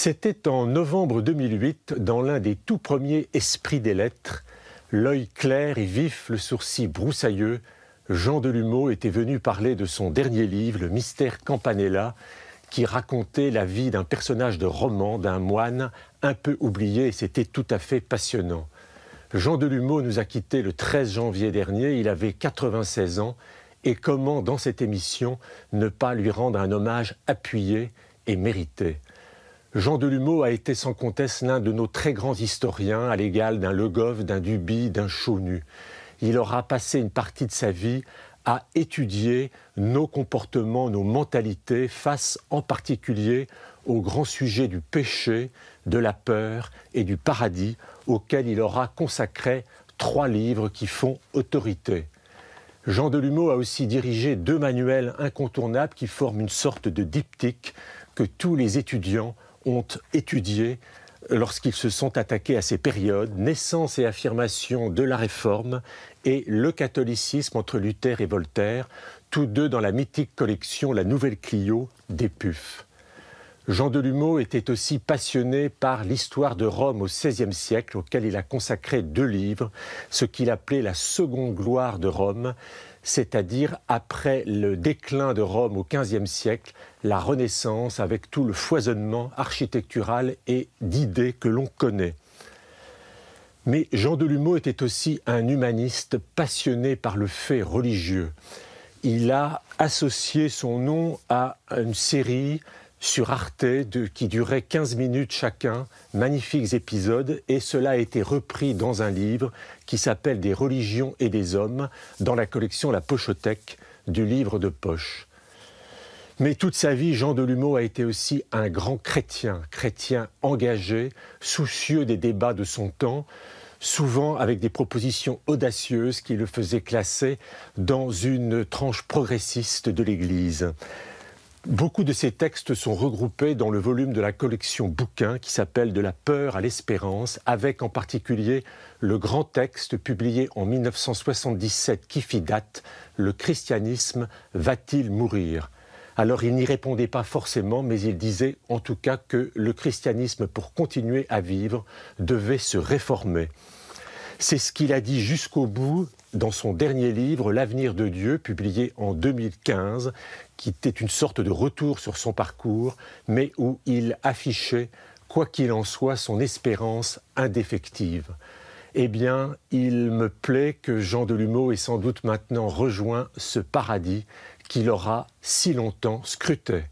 C'était en novembre 2008, dans l'un des tout premiers esprits des lettres, l'œil clair et vif, le sourcil broussailleux, Jean Delumeau était venu parler de son dernier livre, Le Mystère Campanella, qui racontait la vie d'un personnage de roman, d'un moine un peu oublié, et c'était tout à fait passionnant. Jean Delumeau nous a quittés le 13 janvier dernier, il avait 96 ans, et comment, dans cette émission, ne pas lui rendre un hommage appuyé et mérité. Jean Delumeau a été sans conteste l'un de nos très grands historiens, à l'égal d'un Le Goff, d'un Duby, d'un Chaunu. Il aura passé une partie de sa vie à étudier nos comportements, nos mentalités, face en particulier au grand sujet du péché, de la peur et du paradis, auquel il aura consacré 3 livres qui font autorité. Jean Delumeau a aussi dirigé 2 manuels incontournables qui forment une sorte de diptyque que tous les étudiants ont étudié lorsqu'ils se sont attaqués à ces périodes, naissance et affirmation de la Réforme et le catholicisme entre Luther et Voltaire, tous deux dans la mythique collection La Nouvelle Clio des Puffs. Jean Delumeau était aussi passionné par l'histoire de Rome au XVIe siècle, auquel il a consacré 2 livres, ce qu'il appelait la seconde gloire de Rome, c'est-à-dire après le déclin de Rome au XVe siècle, la Renaissance avec tout le foisonnement architectural et d'idées que l'on connaît. Mais Jean Delumeau était aussi un humaniste passionné par le fait religieux. Il a associé son nom à une série sur Arte qui durait 15 minutes chacun, magnifiques épisodes, et cela a été repris dans un livre qui s'appelle « Des religions et des hommes » dans la collection La Pochothèque du livre de poche. Mais toute sa vie, Jean Delumeau a été aussi un grand chrétien engagé, soucieux des débats de son temps, souvent avec des propositions audacieuses qui le faisaient classer dans une tranche progressiste de l'Église. Beaucoup de ces textes sont regroupés dans le volume de la collection Bouquins qui s'appelle « De la peur à l'espérance », avec en particulier le grand texte publié en 1977 qui fit date, « Le christianisme va-t-il mourir ?» Alors il n'y répondait pas forcément, mais il disait en tout cas que le christianisme, pour continuer à vivre, devait se réformer. C'est ce qu'il a dit jusqu'au bout dans son dernier livre, L'avenir de Dieu, publié en 2015, qui était une sorte de retour sur son parcours, mais où il affichait, quoi qu'il en soit, son espérance indéfectible. Eh bien, il me plaît que Jean Delumeau ait sans doute maintenant rejoint ce paradis qu'il aura si longtemps scruté.